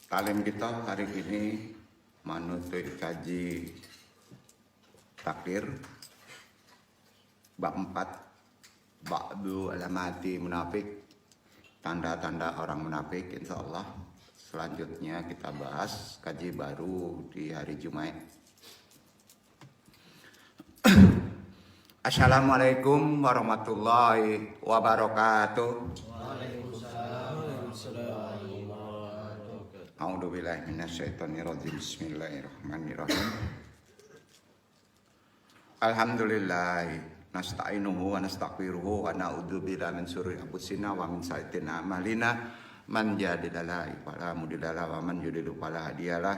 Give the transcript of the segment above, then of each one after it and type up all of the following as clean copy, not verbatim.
Talim kita hari ini menutup kaji takdir bab 4 ba'du alamati munafik, tanda-tanda orang munafik. Insyaallah selanjutnya kita bahas kaji baru di hari Jumat. Assalamualaikum warahmatullahi wabarakatuh. Waalaikumsalam warahmatullahi wabarakatuh. A'udzubillahi minasyaitonirrajim. Bismillahirrahmanirrahim. Alhamdulillah nasta'inuhu wa nastaghfiruhu wa na'udzu billahi min syururi anfusina wa min sayyi'ati a'malina. Man yahdihillahu fala mudilla lahu wa man yudlil fala hadiyalah.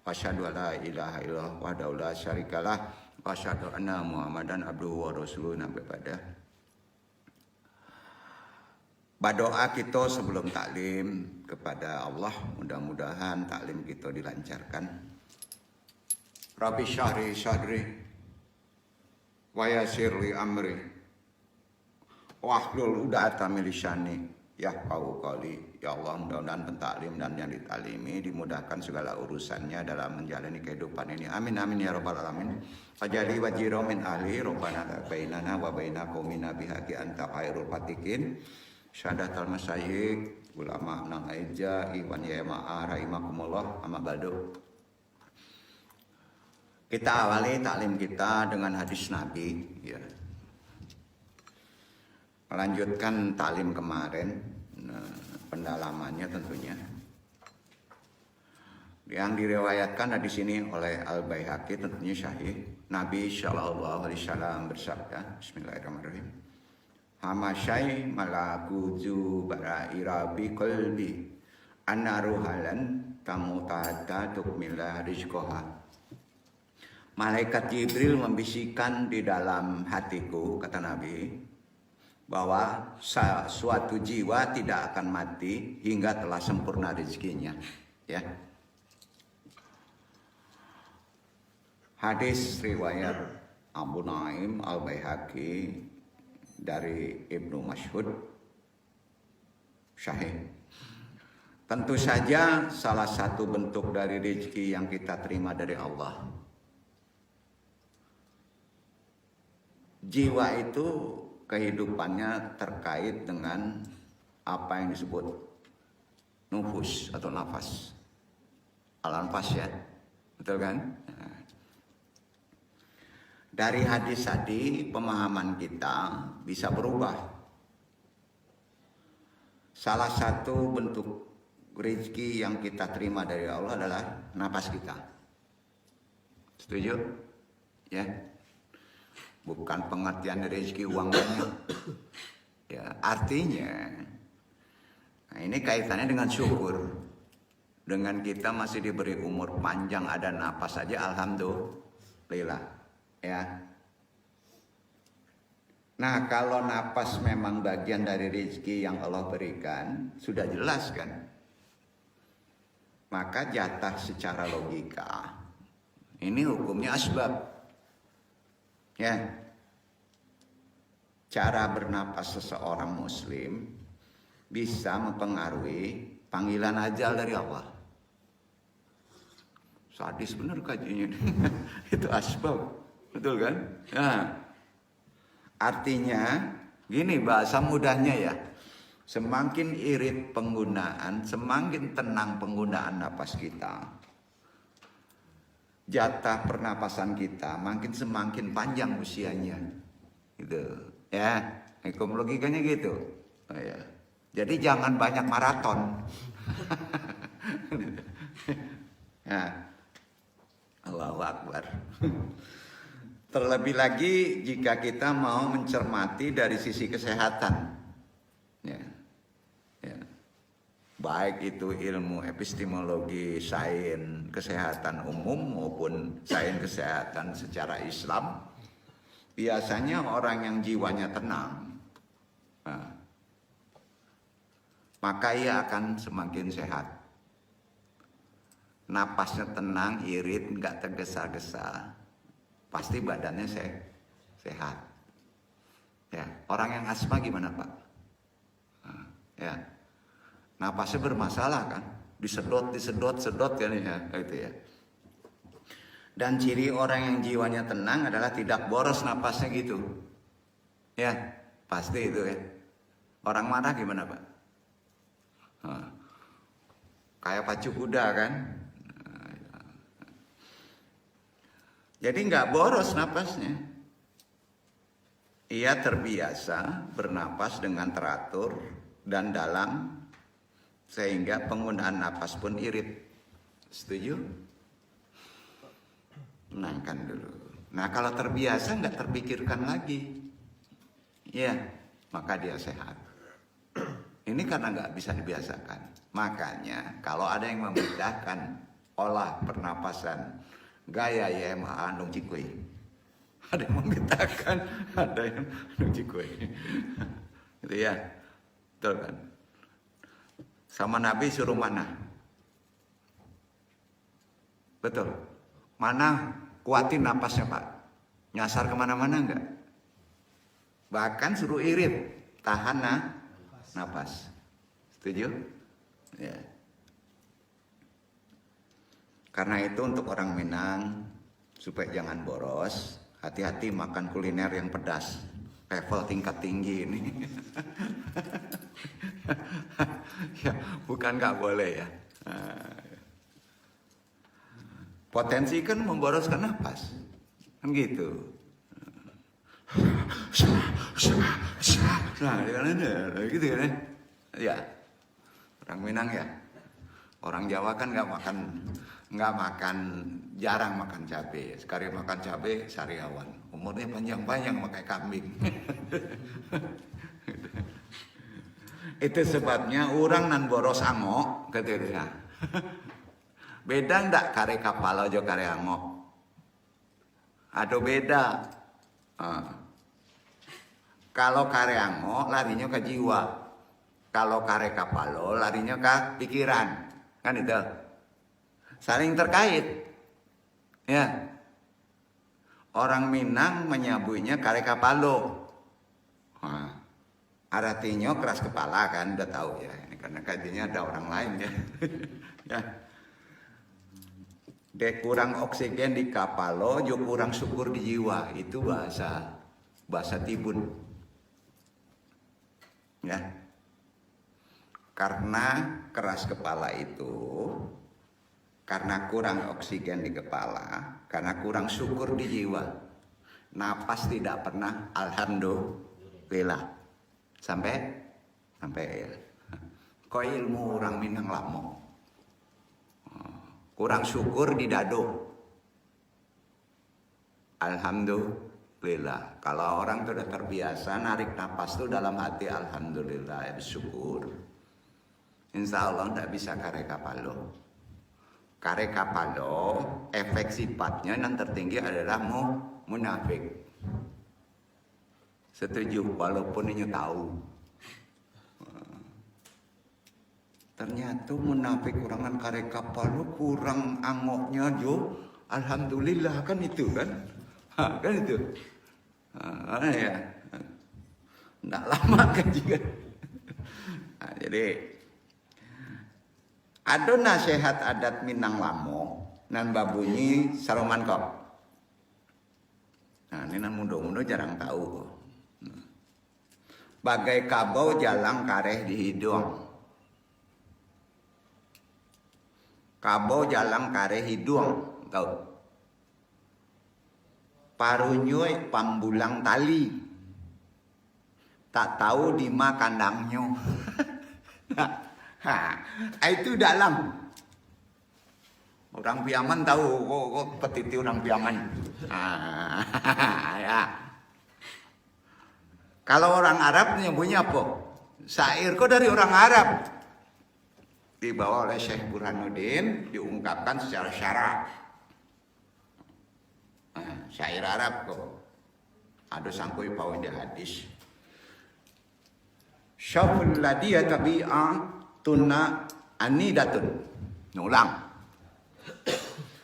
Wa asyhadu an la ilaha illallah wahdahu la syarikalah wa asyhadu anna Muhammadan abduhu wa rasuluhu. Berdoa kita sebelum taklim kepada Allah, mudah-mudahan taklim kita dilancarkan. Rabbi syahri syadri wa yassir li amri wahlul 'uqdatam min lisani yafqahu qawli. Ya Allah, mudah-mudahan pentaklim dan yang ditalimi dimudahkan segala urusannya dalam menjalani kehidupan ini. Amin amin ya rabbal alamin. Ajali wajiro min ahli rabbana bainana wa baina qaumina bihaqi anta khairul fatikin. Syahadatul masyayikh ulama nang aja iwan ya ma'a rahimakumullah amma ba'du. Kita awali taklim kita dengan hadis Nabi ya. Melanjutkan taklim kemarin, pendalamannya tentunya. Yang diriwayatkan di sini oleh Al-Baihaqi tentunya sahih. Nabi sallallahu alaihi wasallam bersabda, bismillahirrahmanirrahim. Hamasyai malaku zubara irabi qalbi anaruhalan tamutata tukmila rizqoha. Malaikat Jibril membisikkan di dalam hatiku, kata Nabi, bahwa suatu jiwa tidak akan mati hingga telah sempurna rezekinya. Ya. Hadis riwayat Abu Naim Al-Baihaqi dari Ibnu Mas'ud sahih. Tentu saja salah satu bentuk dari rezeki yang kita terima dari Allah. Jiwa itu kehidupannya terkait dengan apa yang disebut nufus atau nafas. Al-anfas ya. Betul kan? Dari hadis tadi pemahaman kita bisa berubah. Salah satu bentuk rezeki yang kita terima dari Allah adalah nafas kita. Setuju? Ya. Bukan pengertian rezeki uang banyak. Ya, artinya nah ini kaitannya dengan syukur. Dengan kita masih diberi umur panjang, ada napas saja, alhamdulillah. Ya. Nah, kalau napas memang bagian dari rezeki yang Allah berikan, sudah jelas kan? Maka jatah secara logika ini hukumnya asbab. Ya. Cara bernapas seseorang muslim bisa mempengaruhi panggilan ajal dari Allah. Sadis bener kajinya. Itu asbab. Betul kan? Nah, artinya gini bahasa mudahnya ya. Semakin irit penggunaan, semakin tenang penggunaan napas kita. Jatah pernapasan kita semakin panjang usianya. Gitu. Ya, hukum logikanya gitu. Oh, ya. Jadi jangan banyak maraton. Nah, Allahu Akbar. Terlebih lagi jika kita mau mencermati dari sisi kesehatan. Ya. Ya. Baik itu ilmu epistemologi, sains kesehatan umum maupun sains kesehatan secara Islam. Biasanya orang yang jiwanya tenang, nah, maka ia akan semakin sehat. Napasnya tenang, irit, nggak tergesa-gesa. Pasti badannya sehat. Ya, orang yang asma gimana Pak? Nah, ya, napasnya bermasalah kan? disedot kan ya, gitu ya. Dan ciri orang yang jiwanya tenang adalah tidak boros napasnya gitu. Ya, pasti itu ya. Orang marah gimana, Pak? Kayak pacu kuda kan? Jadi nggak boros napasnya. Ia terbiasa bernapas dengan teratur dan dalam, sehingga penggunaan napas pun irit. Setuju? Tenangkan dulu. Nah, kalau terbiasa nggak terpikirkan lagi, ya, maka dia sehat. Ini karena nggak bisa dibiasakan. Makanya kalau ada yang membedakan olah pernapasan gaya YMA Nung Cikui, ada yang membedakan, ada yang Nung Cikui, gitu ya, betul kan? Sama Nabi suruh mana? Betul. Mana kuatin napasnya, Pak? Nyasar kemana-mana enggak? Bahkan suruh irit, tahan napas. Setuju? Ya. Karena itu untuk orang Minang, supaya jangan boros, hati-hati makan kuliner yang pedas. Level tingkat tinggi ini. Ya, bukan nggak boleh ya. Potensi kan memboroskan napas, kan gitu. Nah, gitu kan? Ya, orang Minang ya. Orang Jawa kan nggak makan, jarang makan cabai. Sekali makan cabai sariawan. Umurnya panjang-panjang pakai kambing. Itu sebabnya orang nan boros angok, gitu ya. Beda ndak kare kapal aja kare angok? Ada beda. Kalau kare angok larinya ke jiwa. Kalau kare kapalo larinya ke pikiran. Kan itu. Saling terkait. Ya. Orang Minang menyebutnya kare kapalo. Artinya keras kepala kan, udah tahu ya. Ini karena kajiannya ada orang lain ya. Ya. Dia kurang oksigen di kapalo, juga kurang syukur di jiwa. Itu bahasa Tibun. Ya. Karena keras kepala itu, karena kurang oksigen di kepala, karena kurang syukur di jiwa, napas tidak pernah alhamdulillah. Sampai ya. Kok ilmu orang Minang lama. Kurang syukur di dado. Alhamdulillah. Kalau orang sudah terbiasa narik napas itu dalam hati alhamdulillah, bersyukur. Insya Allah tidak bisa kare kapalo. Kare kapalo efek sifatnya yang tertinggi adalah munafik. Setuju, walaupun ini tahu. Ternyata munafik kurangan kare kapal kurang angoknya jo. Alhamdulillah kan itu kan. Kan itu. Ya. Nggak lama kan juga. Nah, jadi ada nasihat adat Minang Lamo nan babunyi saruman kok. Nah, ini nan muda-muda jarang tahu. Bagai kabau jalang kareh di hidung. Kabau jalang kareh hidung, tahu? Parunyoi pambulang tali. Tak tahu di mana kandangnya. Itu dalam. Orang Piaman tahu, kok petiti orang Piaman. Ya. Kalau orang Arab nyebutnya apa? Syair kok dari orang Arab. Dibawa oleh Syekh Burhanuddin, diungkapkan secara syarak. Syair Arab kok. Ada sangkui pawan di hadis. Syaful ladiyah tabi'a tunna anidatun. Ngulang.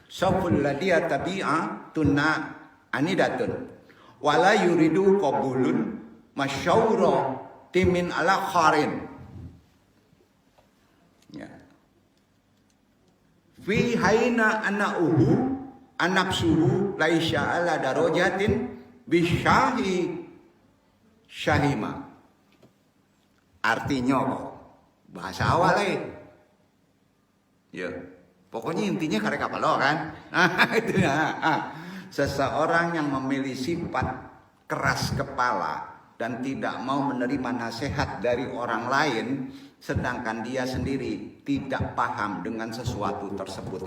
Syaful ladiyah tabi'a tunna anidatun. Wala yuridu qabulun masyawra timin ala kharin. Ya. fi haina anauhu anapsuhu laisya ala darajatin bisyahi syahima. Artinya kok bahasa awal ya, pokoknya intinya karek kapalo kan. Itu ya. Seseorang yang memilih sifat keras kepala dan tidak mau menerima nasihat dari orang lain, sedangkan dia sendiri tidak paham dengan sesuatu tersebut.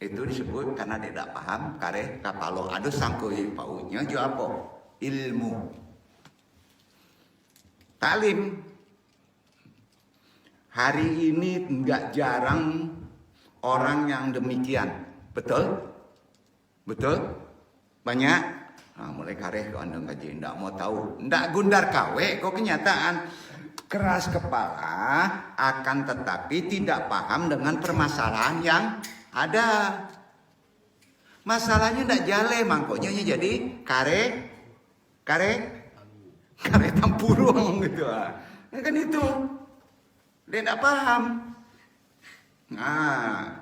Itu disebut karena tidak paham kare kapalo. Ada sangkoi paunya jo apa? Ilmu. Talim. Hari ini enggak jarang orang yang demikian. Betul? Betul? Banyak? Nah, mulai kareh kau andang kaji, ndak mau tahu, ndak gundar kawe, kok kenyataan keras kepala akan tetapi tidak paham dengan permasalahan yang ada. Masalahnya ndak jale, mangkoknya jadi kare tampurung gitu. Ya kan itu, dia ndak paham. Nah,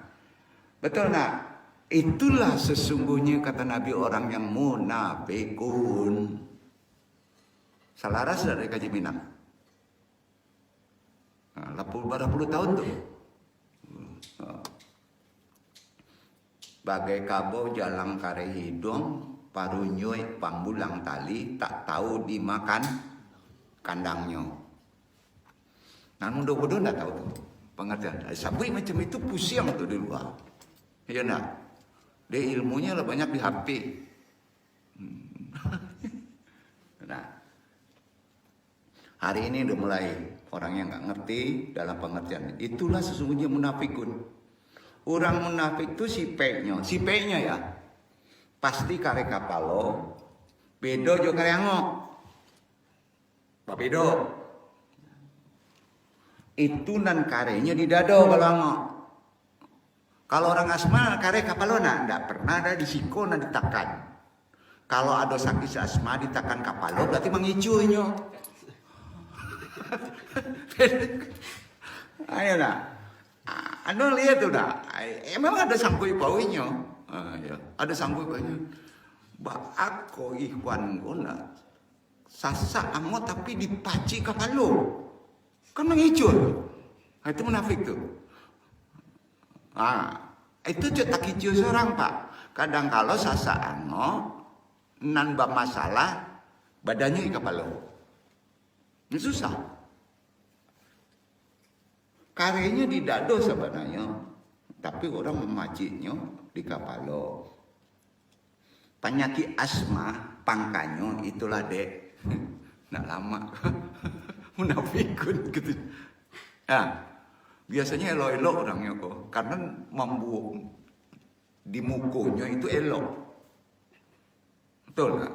betul nak? Itulah sesungguhnya kata Nabi orang yang munafikun. Selaras dari Kaji Minang. Nah, berapa puluh tahun tuh. Bagai kabo jalang kare hidung, parunyoi pambulang tali, tak tahu dimakan kandangnya. Nah, mudah-mudahan enggak tahu tuh pengertian. Sabui macam itu pusing tuh di luar. Iya nak. Dia ilmunya lah banyak di HP. Nah, hari ini udah mulai orang yang nggak ngerti dalam pengertian. Itulah sesungguhnya munafikun. Orang munafik itu si P-nya ya. Pasti kare kapalo, bedo jo kare ango. Pak bedo. Itu nan karenya di dado kalau ango. Kalau orang asma kare kapalona ndak pernah ada di sikona ditakan. Kalau ada sakit asma ditakan kapalo berarti mengicunya. Ayo nak. Anu lihat tuh dah. Memang ada sangkui pauinya. Ya, ada sangkui pauinya. Ba ako ikhwan guna. Sasa amo tapi dipaci kapalo. Kan mengicu. Itu munafik tuh. Itu cetak hijau seorang pak. Kadang kalau sasaano nanba masalah badannya di kapalo. Ini susah. Karyanya di dado sebenarnya, tapi orang memacinya di kapalo. Penyakit asma pangkanya itulah dek. Nggak lama. Munafikun gitu. Ya. Biasanya elok-elok orangnya kok, karena membuang di mukonya itu elok, betul nggak?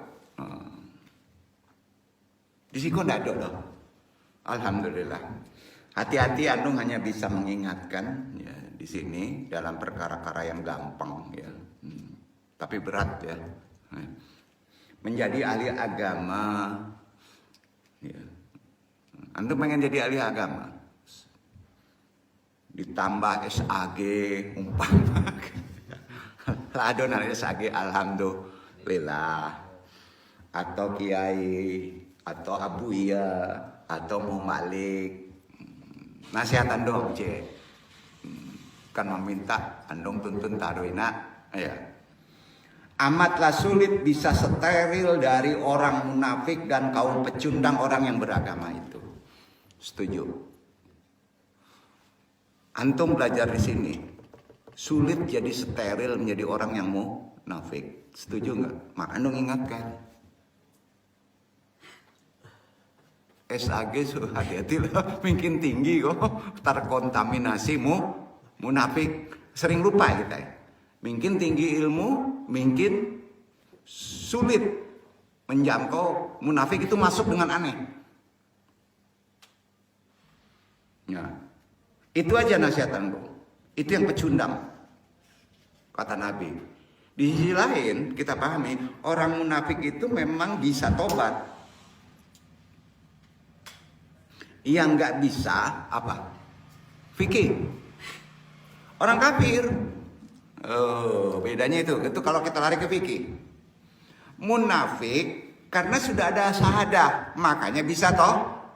Di sini kok nggak ada loh. Alhamdulillah. Hati-hati, Andung hanya bisa mengingatkan ya, di sini dalam perkara-perkara yang gampang ya, tapi berat ya. Menjadi ahli agama, ya. Andung pengen jadi ahli agama. Ditambah SAG umpama lado nari SAG alhamdulillah, atau kiai atau abuya atau mumalik nasihat andong kan meminta andong tuntun taruina ya. Amatlah sulit bisa steril dari orang munafik dan kaum pecundang orang yang beragama itu. Setuju? Antum belajar di sini, sulit jadi steril menjadi orang yang munafik. Setuju nggak? Maka Andung ingatkan. SAG hati-hati lah, mungkin tinggi kok, terkontaminasi munafik. Sering lupa kita. Mungkin tinggi ilmu, mungkin sulit menjangkau munafik itu masuk dengan aneh. Ya. Itu aja nasihat Andung. Itu yang pecundang. Kata Nabi. Di sisi lain kita pahami orang munafik itu memang bisa tobat. Yang nggak bisa apa? Fikih. orang kafir. Oh, bedanya itu. Itu kalau kita lari ke fikih. Munafik karena sudah ada syahadah, makanya bisa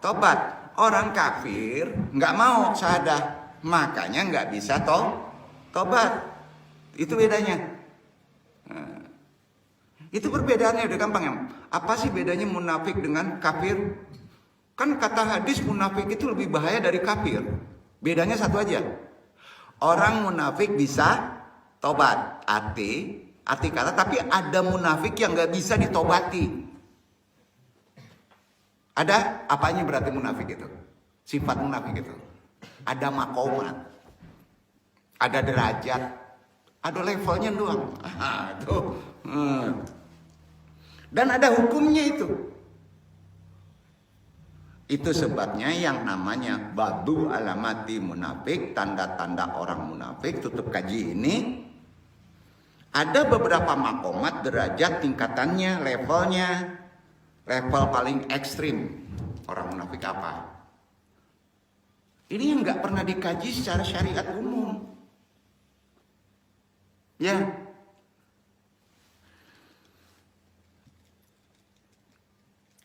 tobat. Orang kafir nggak mau syahadah, makanya nggak bisa tobat. Itu bedanya. Nah, itu perbedaannya udah gampang ya. Apa sih bedanya munafik dengan kafir? Kan kata hadis munafik itu lebih bahaya dari kafir. Bedanya satu aja. Orang munafik bisa tobat, arti kata, tapi ada munafik yang nggak bisa ditobati. Ada apanya berarti munafik itu? Sifat munafik itu. Ada makomat, ada derajat, ada levelnya doang. Tuh. Dan ada hukumnya itu. Itu sebabnya yang namanya badu alamati munafik, tanda-tanda orang munafik, tutup kaji ini. Ada beberapa makomat, derajat, tingkatannya, levelnya. Level paling ekstrim orang munafik apa? Ini yang nggak pernah dikaji secara syariat umum. Ya.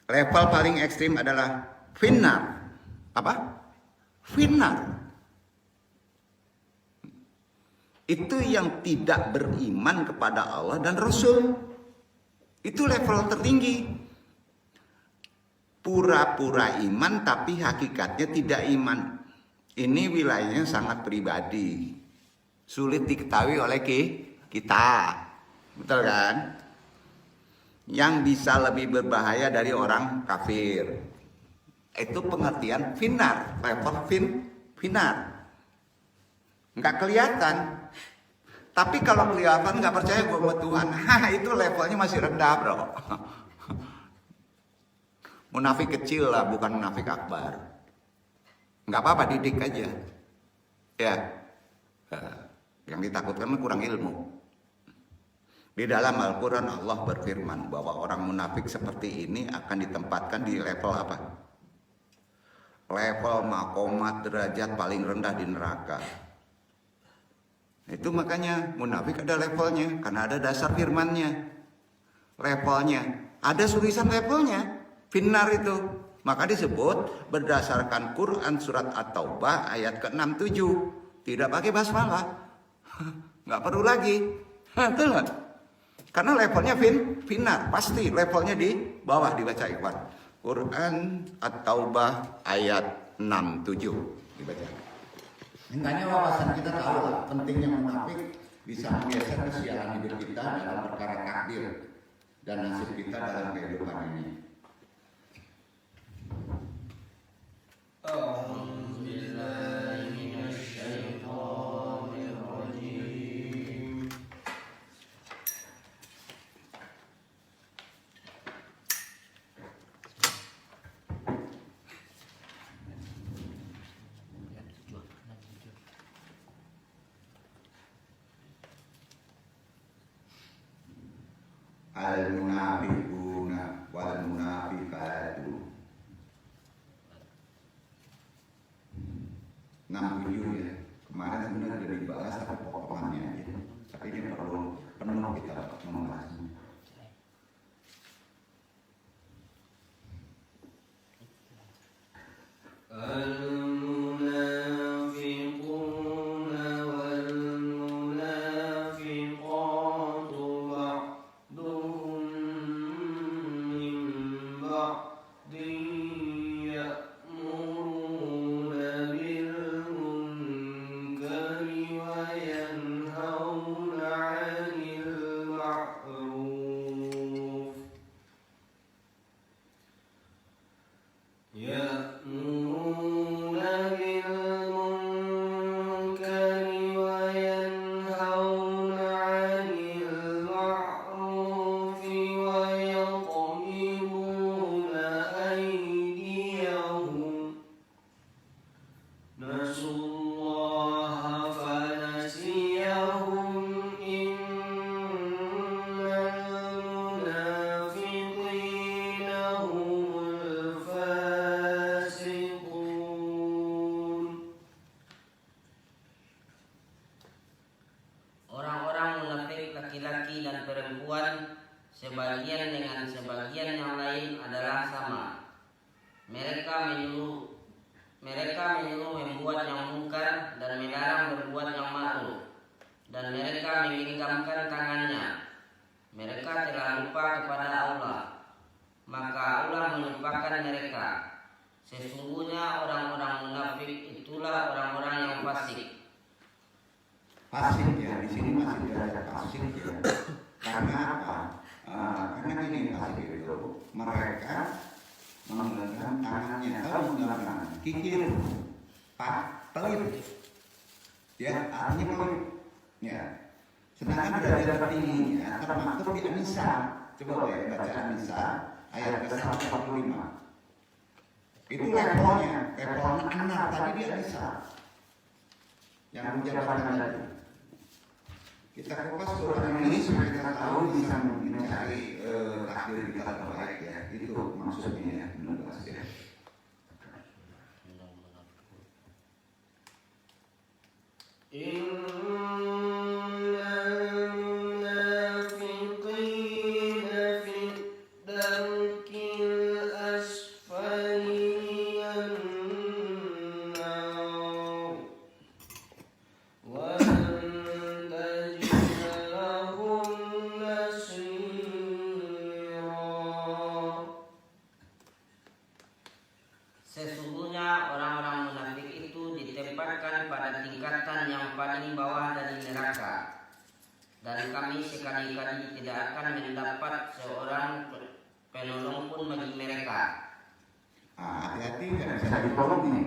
Level paling ekstrim adalah finnar. Apa? Finnar. Itu yang tidak beriman kepada Allah dan Rasul. Itu level tertinggi. Pura-pura iman tapi hakikatnya tidak iman. Ini wilayahnya sangat pribadi. Sulit diketahui oleh kita. Betul kan? Yang bisa lebih berbahaya dari orang kafir. Itu pengertian finnar. Level finnar. Nggak kelihatan. Tapi kalau kelihatan nggak percaya bahwa Tuhan. Itu levelnya masih rendah bro. Munafik kecil lah, bukan munafik akbar. Nggak apa-apa, didik aja. Ya, yang ditakutkan kurang ilmu. Di dalam Al-Quran Allah berfirman bahwa orang munafik seperti ini akan ditempatkan di level apa? Level makomat derajat paling rendah di neraka. Itu makanya munafik ada levelnya, karena ada dasar firmannya. Levelnya, ada tulisan levelnya. Finnar itu, maka disebut berdasarkan Quran surat At-Taubah ayat ke-67. Tidak pakai basmalah, nggak perlu lagi. Betul nggak? Karena levelnya finnar, pasti levelnya di bawah dibaca ikhwan. Quran At-Taubah ayat 67 dibaca. Hendaknya wawasan kita tahu lah pentingnya munafik bisa menggeser kesialan hidup kita dalam perkara takdir dan nasib kita dalam kehidupan ini. Al-munafiquna wal munafiqatu 67 ya. Kemarin sebenarnya sudah dibahas tapi potongannya aja. Tapi ini perlu penuh kita membahasnya. mereka menyuruh membuat yang mungkar dan melarang berbuat yang makruh, dan mereka menggenggamkan tangannya. Mereka telah lupa kepada Allah, maka Allah melupakan mereka. Sesungguhnya orang-orang munafik itulah orang-orang yang fasik. Fasik ya, di sini masih ada fasik ya. Karena apa? Karena ini fasik itu mereka menggunakan tangannya, kalau menggunakan kikir, pelit, ya artinya pelit, ya. Sedangkan derajat tertingginya termaktub di An-Nisa. Coba ya baca An-Nisa ayat ke-145. Itu levelnya anak tadi di An-Nisa yang menjabarkan tadi. Kita kupas surah ini supaya kita tahu bisa mencari takdir kita terbaik ya. Itu maksudnya ya, menurut saya. Sesungguhnya orang-orang munafik itu ditempatkan pada tingkatan yang paling bawah dari neraka, dan kami sekali-kali tidak akan mendapat seorang penolong pun bagi mereka. Hati-hati nggak bisa ditolong ini,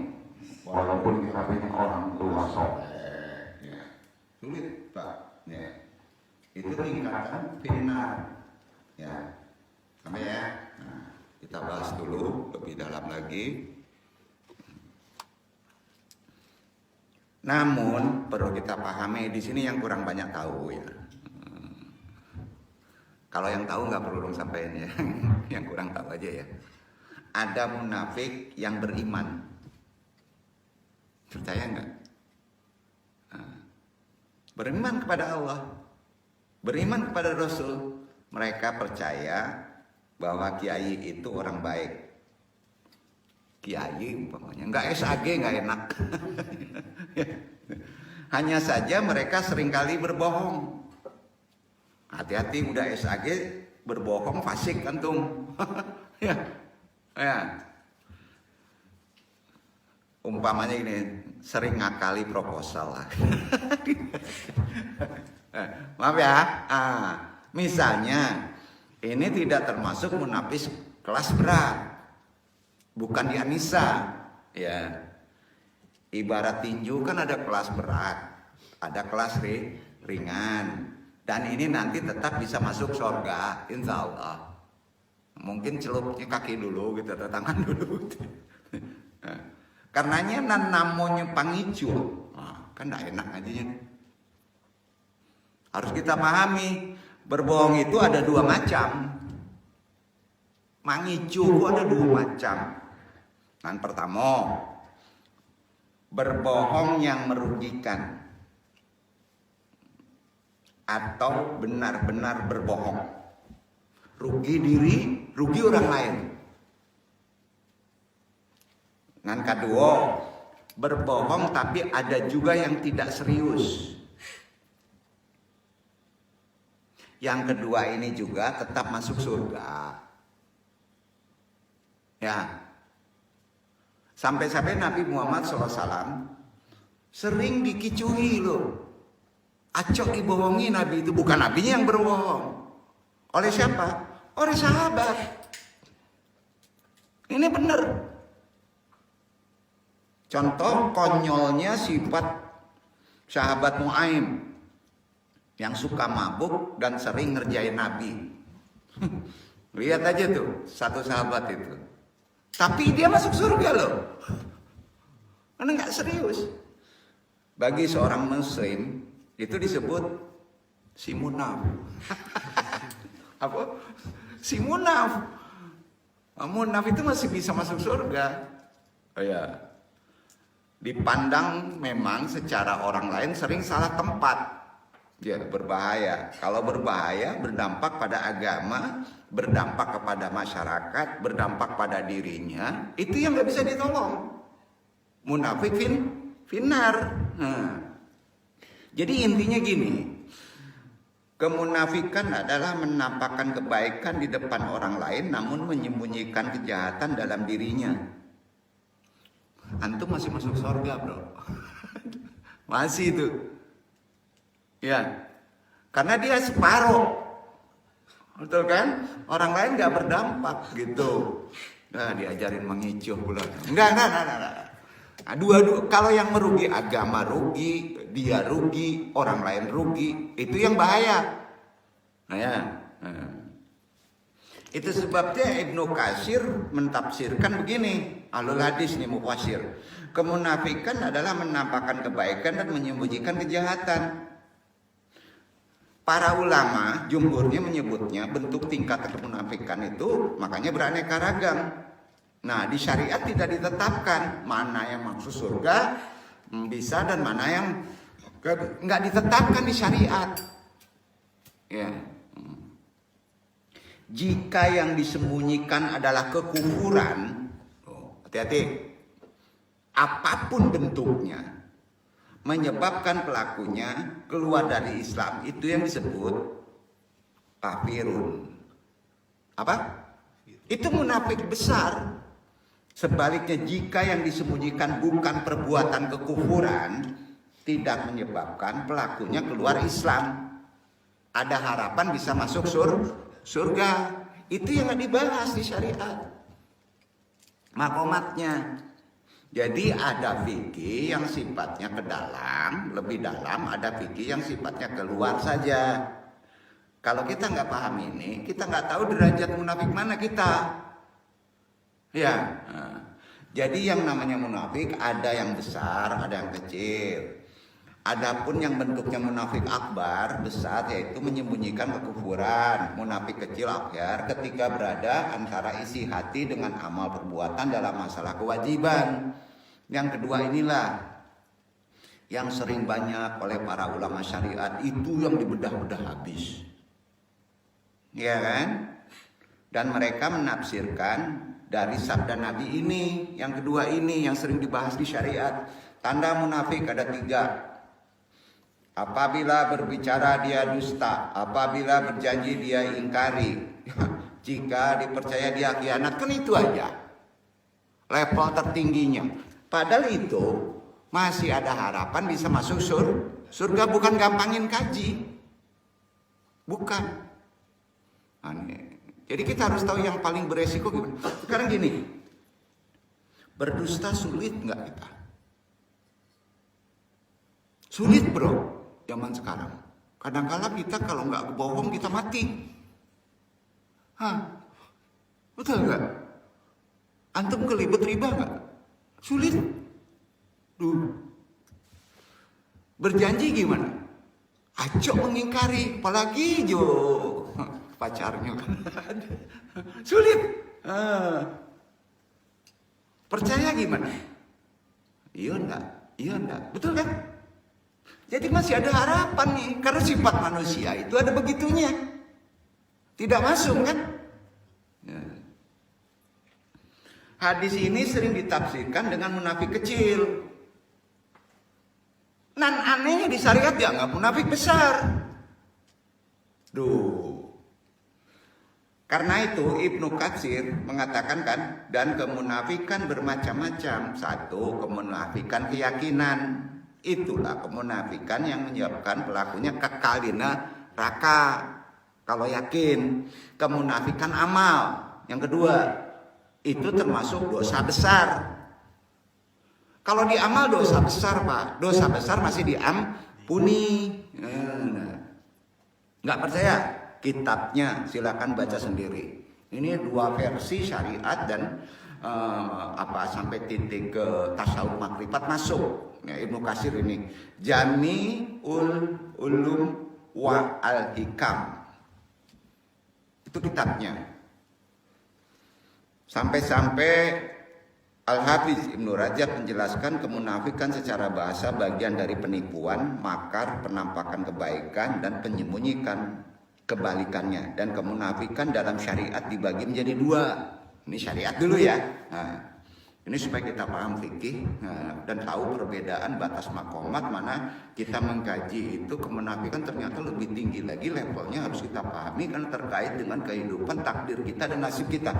walaupun kita punya orang tua soleh, ya. Sulit Pak, ya. Itu tingkatan final, ya. Sampai ya. Nah, kita bahas dulu lebih dalam lagi. Namun perlu kita pahami di sini yang kurang banyak tahu ya. Kalau yang tahu nggak perlu dong sampein ya. Yang kurang tahu aja ya. Ada munafik yang beriman. Percaya nggak? Beriman kepada Allah, beriman kepada Rasul. Mereka percaya bahwa kiai itu orang baik. Kiai umpamanya nggak SAG nggak enak. Hanya saja mereka seringkali berbohong. Hati-hati udah SAG berbohong fasik antum. Ya. Umpamanya ini sering ngakali proposal lah. Maaf ya. Misalnya ini tidak termasuk munafik kelas berat. Bukan di An-Nisa, ya. Ibarat tinju kan ada kelas berat, ada kelas ringan, dan ini nanti tetap bisa masuk surga, insya Allah. Mungkin celupnya kaki dulu, gitu, atau tangan dulu. Karenanya namanya pangicul, kan tidak enak aja. Harus kita pahami, berbohong itu ada dua macam. Mangicu ada dua macam. Yang pertama, berbohong yang merugikan atau benar-benar berbohong. Rugi diri, rugi orang lain. Yang kedua, berbohong tapi ada juga yang tidak serius. Yang kedua ini juga tetap masuk surga. Ya. Sampai-sampai Nabi Muhammad SAW sering dikicui loh. Acok dibohongi Nabi itu, bukan Nabinya yang berbohong. Oleh siapa? Oleh sahabat. Ini benar. Contoh konyolnya sifat sahabat Nuaim yang suka mabuk dan sering ngerjain Nabi. Lihat aja tuh satu sahabat itu. Tapi dia masuk surga loh. Karena nggak serius. Bagi seorang muslim itu disebut si munaf. Apa? Si munaf. Munaf itu masih bisa masuk surga. Oh ya. Dipandang memang secara orang lain sering salah tempat. Ya, berbahaya. Kalau berbahaya berdampak pada agama, berdampak kepada masyarakat, berdampak pada dirinya, itu yang nggak bisa ditolong. munafik finar. Jadi intinya gini, kemunafikan adalah menampakkan kebaikan di depan orang lain namun menyembunyikan kejahatan dalam dirinya. Antum masih masuk surga, bro. Masih itu. Ya. Karena dia separuh. Betul kan? Orang lain nggak berdampak gitu. Nah, diajarin mengicuh pula. Enggak. Dua-dua. Kalau yang merugi, agama rugi, dia rugi, orang lain rugi. Itu yang bahaya. Nah ya. Itu sebabnya Ibnu Katsir mentafsirkan begini. Ahlul hadis nih mufasir. Kemunafikan adalah menampakkan kebaikan dan menyembunyikan kejahatan. Para ulama jumhurnya menyebutnya bentuk tingkat kemunafikan itu makanya beraneka ragam. Nah, di syariat tidak ditetapkan mana yang masuk surga bisa dan mana yang nggak ditetapkan di syariat. Ya. Jika yang disembunyikan adalah kekufuran, hati-hati, apapun bentuknya, menyebabkan pelakunya keluar dari Islam, itu yang disebut kafirun. Apa? Itu munafik besar. Sebaliknya, jika yang disembunyikan bukan perbuatan kekufuran, tidak menyebabkan pelakunya keluar Islam, ada harapan bisa masuk surga. Itu yang dibahas di syariat makomatnya. Jadi ada fikih yang sifatnya ke dalam, lebih dalam, ada fikih yang sifatnya keluar saja. Kalau kita nggak paham ini, kita nggak tahu derajat munafik mana kita. Ya, jadi yang namanya munafik ada yang besar, ada yang kecil. Adapun yang bentuknya munafik akbar besar yaitu menyembunyikan kekufuran. Munafik kecil akbar ketika berada antara isi hati dengan amal perbuatan dalam masalah kewajiban. Yang kedua inilah yang sering banyak oleh para ulama syariat, itu yang dibedah-bedah habis. Ya kan? Dan mereka menafsirkan dari sabda Nabi ini, yang kedua ini yang sering dibahas di syariat. Tanda munafik ada 3. Apabila berbicara dia dusta, apabila berjanji dia ingkari, jika dipercaya dia khianat, kan itu aja level tertingginya. Padahal itu masih ada harapan bisa masuk surga, bukan gampangin kaji, bukan. Aneh. Jadi kita harus tahu yang paling beresiko gimana. Sekarang gini, berdusta sulit nggak kita? Sulit, bro. Zaman sekarang kadang-kadang kita kalau nggak bohong kita mati. Betul nggak? Antum kelibet riba nggak? Sulit. Berjanji gimana? Acok mengingkari, apalagi jo pacarnya. Sulit. Percaya gimana? Iya enggak, betul kan? Jadi masih ada harapan nih, karena sifat manusia itu ada begitunya. Tidak masuk kan? Ya. Hadis ini sering ditafsirkan dengan munafik kecil. Nan anehnya di syariat dianggap munafik besar. Karena itu Ibnu Katsir mengatakan kan, dan kemunafikan bermacam-macam. 1, kemunafikan keyakinan. Itulah kemunafikan yang menyebabkan pelakunya kekal di neraka kalau yakin. Kemunafikan amal. Yang kedua, itu termasuk dosa besar. Kalau di amal dosa besar, Pak. Dosa besar masih diampuni. Nggak percaya? Kitabnya silakan baca sendiri. Ini 2 versi syariat dan sampai titik ke tasawuf makrifat masuk. Ya, Ibnu Katsir ini Jami'ul Ulum wa Al-Hikam. Itu kitabnya. Sampai-sampai Al-Hafiz Ibnu Rajab menjelaskan kemunafikan secara bahasa bagian dari penipuan, makar, penampakan kebaikan dan penyembunyikan kebalikannya. Dan kemunafikan dalam syariat dibagi menjadi 2. Ini syariat dulu ya. Ini supaya kita paham fikih dan tahu perbedaan batas makomat mana kita mengkaji itu kemunafikan ternyata lebih tinggi lagi levelnya, harus kita pahami karena terkait dengan kehidupan takdir kita dan nasib kita.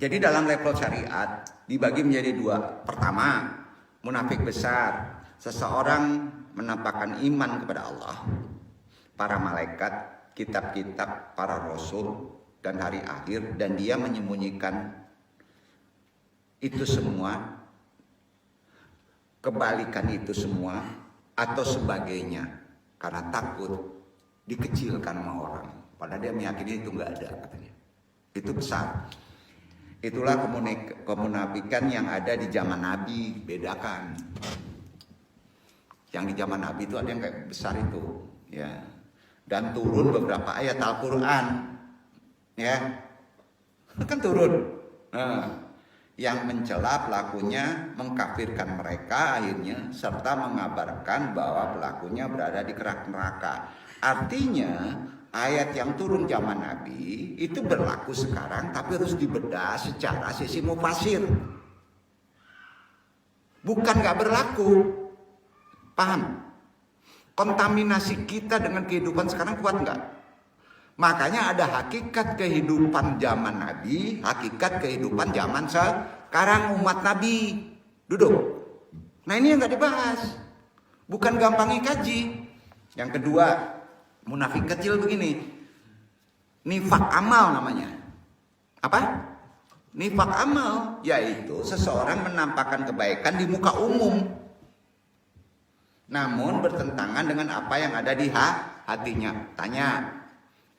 Jadi dalam level syariat dibagi menjadi dua. Pertama, munafik besar. Seseorang menampakkan iman kepada Allah, para malaikat, kitab-kitab, para rasul, dan hari akhir, dan dia menyembunyikan itu semua, kebalikan itu semua, atau sebagainya, karena takut dikecilkan sama orang. Padahal dia meyakini itu nggak ada, katanya. Itu besar. Itulah kemunafikan yang ada di zaman Nabi. Bedakan. Yang di zaman Nabi itu ada yang kayak besar itu, ya. Dan turun beberapa ayat Al-Quran, ya, kan turun. Yang mencela pelakunya, mengkafirkan mereka akhirnya, serta mengabarkan bahwa pelakunya berada di kerak neraka. Artinya ayat yang turun zaman Nabi itu berlaku sekarang, tapi harus dibedah secara sisi mufasir. Bukan gak berlaku. Paham? Kontaminasi kita dengan kehidupan sekarang kuat gak? Makanya ada hakikat kehidupan zaman Nabi, hakikat kehidupan zaman sekarang umat Nabi. Duduk. Nah ini yang gak dibahas. Bukan gampang kaji. Yang kedua, munafik kecil begini. Nifak amal namanya. Apa? Nifak amal, yaitu seseorang menampakkan kebaikan di muka umum, namun bertentangan dengan apa yang ada di hatinya. Tanya.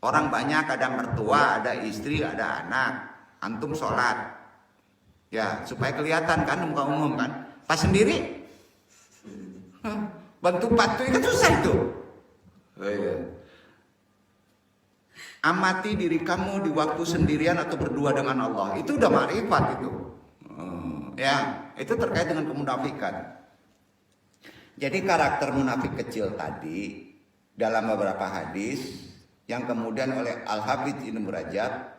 Orang banyak, ada mertua, ada istri, ada anak. Antum sholat, ya supaya kelihatan kan muka umum kan. Pas sendiri, bantu patuh itu susah itu. Amati diri kamu di waktu sendirian atau berdua dengan Allah. Itu udah makrifat itu. Ya, itu terkait dengan kemunafikan. Jadi karakter munafik kecil tadi dalam beberapa hadis yang kemudian oleh Al-Hafidz Ibnu Rajab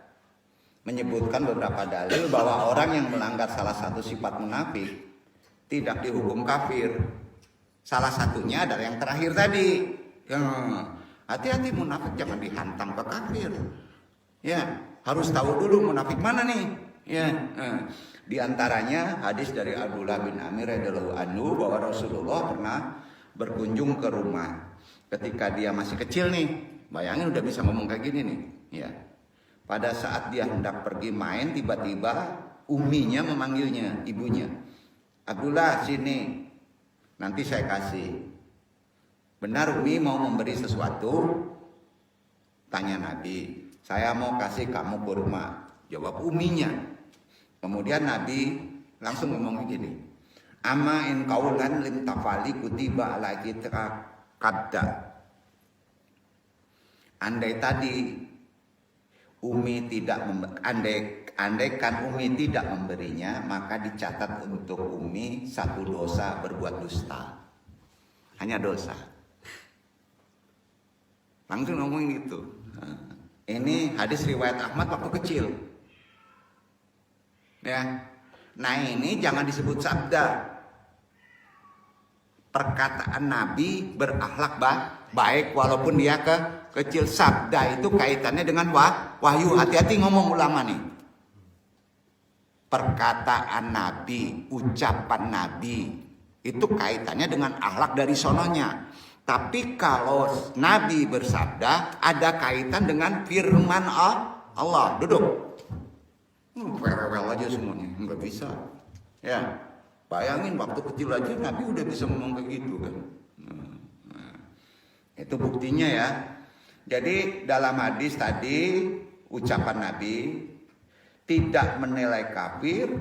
menyebutkan beberapa dalil bahwa orang yang melanggar salah satu sifat munafik tidak dihukum kafir. Salah satunya adalah yang terakhir tadi. Hati-hati munafik jangan dihantam ke kafir. Ya, harus tahu dulu munafik mana nih. Ya, di antaranya hadis dari Abdullah bin Amir radhiyallahu anhu bahwa Rasulullah pernah berkunjung ke rumah ketika dia masih kecil nih. Bayangin udah bisa ngomong kayak gini nih, ya. Pada saat dia hendak pergi main, tiba-tiba uminya memanggilnya, ibunya. Abdullah sini, nanti saya kasih. Benar Umi mau memberi sesuatu? Tanya Nabi. Saya mau kasih kamu kurma. Jawab uminya. Kemudian Nabi langsung ngomong begini. Ama in kaulan lim tafali kutiba ala kita kadda. Andai tadi Umi tidak andaikan Umi tidak memberinya, maka dicatat untuk Umi satu dosa berbuat dusta. Hanya dosa. Langsung ngomongin gitu. Ini hadis riwayat Ahmad waktu kecil. Ya. Nah ini jangan disebut sabda. Perkataan Nabi berakhlak baik walaupun dia kecil. Sabda itu kaitannya dengan wahyu. Hati-hati ngomong ulama nih. Perkataan Nabi, ucapan Nabi itu kaitannya dengan akhlak dari sononya. Tapi kalau Nabi bersabda ada kaitan dengan firman Allah. Duduk. Rewel aja semuanya, nggak bisa. Ya, bayangin waktu kecil aja Nabi udah bisa ngomong kayak gitu kan. Itu buktinya ya. Jadi dalam hadis tadi ucapan Nabi tidak menilai kafir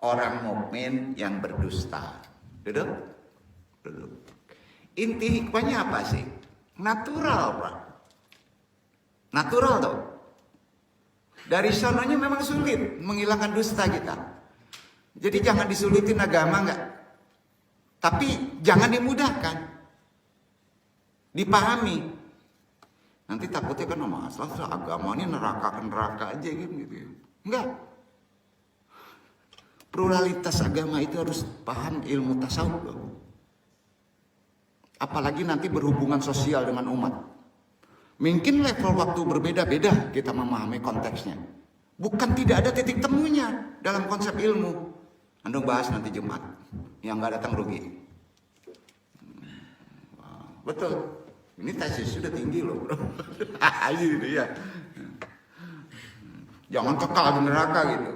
orang mukmin yang berdusta. Duduk. Inti hikmahnya apa sih? Natural, Pak. Natural tuh. Dari sononya memang sulit menghilangkan dusta kita. Jadi jangan disulitin agama enggak. Tapi jangan dimudahkan. Dipahami. Nanti takutnya kan masalah agama ini neraka aja gitu. Enggak. Pluralitas agama itu harus paham ilmu tasawuf. Apalagi nanti berhubungan sosial dengan umat. Mungkin level waktu berbeda-beda kita memahami konteksnya. Bukan tidak ada titik temunya dalam konsep ilmu. Anda bahas nanti Jumat. Yang nggak datang rugi. Betul. Ini tesis sudah tinggi loh, bro. Gitu ya. Jangan kekal di neraka gitu.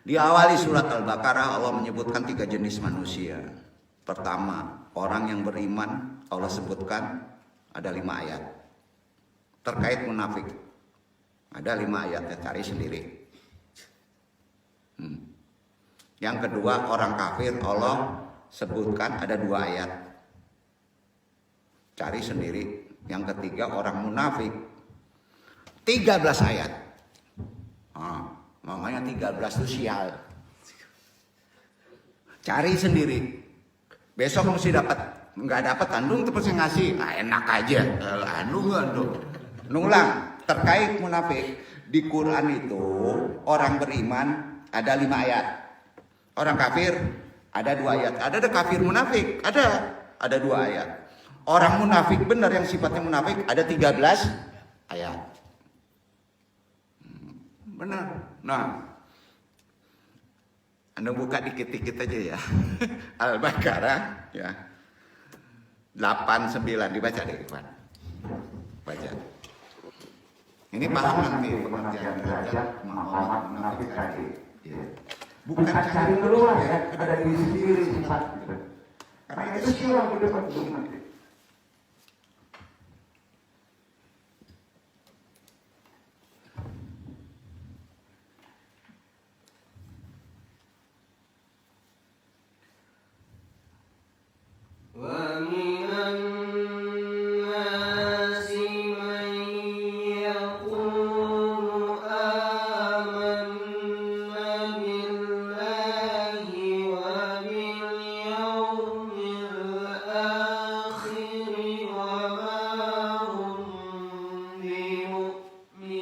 Di awali surat Al-Baqarah Allah menyebutkan 3 jenis manusia. Pertama, orang yang beriman, Allah sebutkan ada 5 ayat. Terkait munafik. Ada 5 ayatnya, cari sendiri. Yang kedua, orang kafir Allah sebutkan ada 2 ayat. Cari sendiri. Yang ketiga, orang munafik 13 ayat. Namanya 13 itu sial. Cari sendiri. Besok mesti dapat. Nggak dapat, Andung terus ngasih. Nah, enak aja. Andung. Nulang. Terkait munafik. Di Quran itu orang beriman ada 5 ayat. Orang kafir ada 2 ayat. Ada kafir munafik. Ada 2 ayat. Orang munafik benar yang sifatnya munafik ada 13 ayat. Benar. Nah, Anda buka dikit-dikit aja ya. Al-Baqarah ya. 89 dibaca deh, Ikhwan. Baca. Ini paham nanti pengertian derajat Muhammad munafik tadi. Ya. Bukan cari keluar ya, ada di sendiri sifat gitu. Karena itu silang di depan nanti. ومن الناس من يقول آمنا بالله وباليوم الآخر وما هم بمؤمنين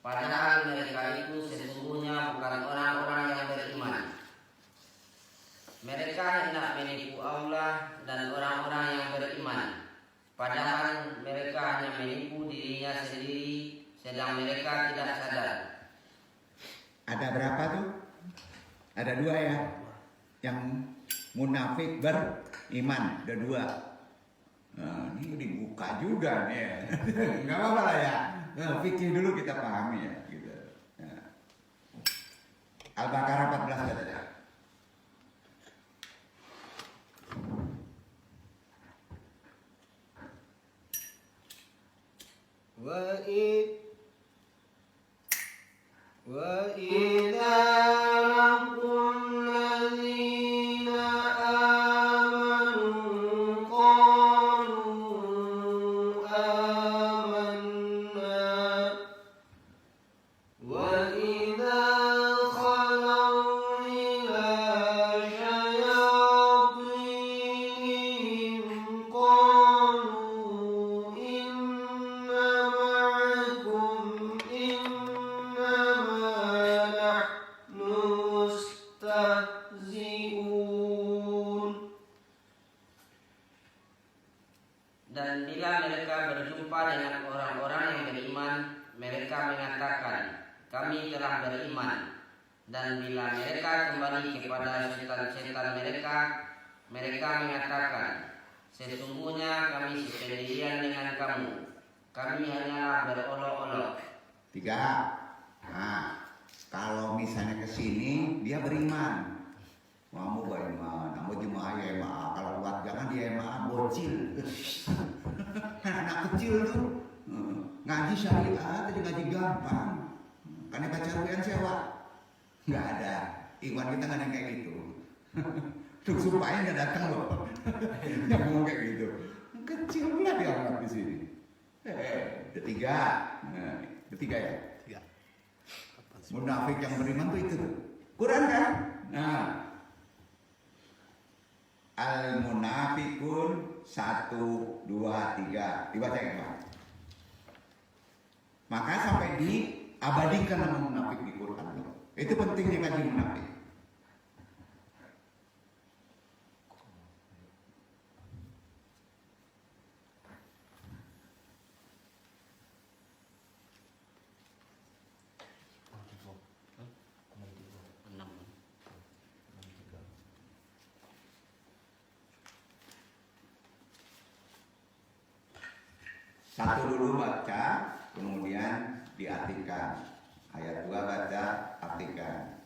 Padahal mereka itu sesungguhnya bukan orang-orang yang beriman. Mereka hendak menipu Allah dan orang-orang yang beriman. Padahal mereka hanya menipu dirinya sendiri, sedang mereka tidak sadar. Ada berapa tuh? Ada 2 ya. Yang munafik beriman, ada 2. Nah, ini dibuka juga nih. Enggak apa-apa lah ya. Nah, fikih dulu kita pahami ya gitu. Nah. Al-Baqarah 14 saja. وَإِذَا لَقُوا الَّذِينَ آمَنُوا قَالُوا آمَنَّا وَإِذَا خَلَوْا إِلَى شَيَاطِينِهِمْ قَالُوا إِنَّا مَعَكُمْ إِنَّمَا نَحْنُ مُسْتَهْزِئُونَ. Dan bila mereka berjumpa dengan orang-orang yang beriman, mereka mengatakan, kami telah beriman. Dan bila mereka kembali kepada setan-setan mereka, mereka mengatakan, sesungguhnya kami sependirian dengan kamu. kami hanyalah berolok-olok. 3. Nah, kalau misalnya ke sini dia beriman. Kamu beriman, kamu cuma YMA. Kalau buat jangan di YMA bocil. Anak kecil tuh ngaji syariat, jadi ngaji gampang. Karena baca rupiah sewa. Nggak ada. Iwan kita nggak ada kayak gitu. Tuh supaya nggak datang loh. Yang ngomong kayak gitu. Kecil lah dia orang di sini. Ketiga. Nah, ketiga ya. Munafik yang beriman tuh itu. Quran kan? Nah. Al-munafiqun 1, 2, 3. Dibaca ya, Pak. Maka sampai diabadikan nama munafik di Quran. Itu pentingnya ngaji munafik. Satu dulu baca, kemudian diartikan. Ayat 2 baca, artikan.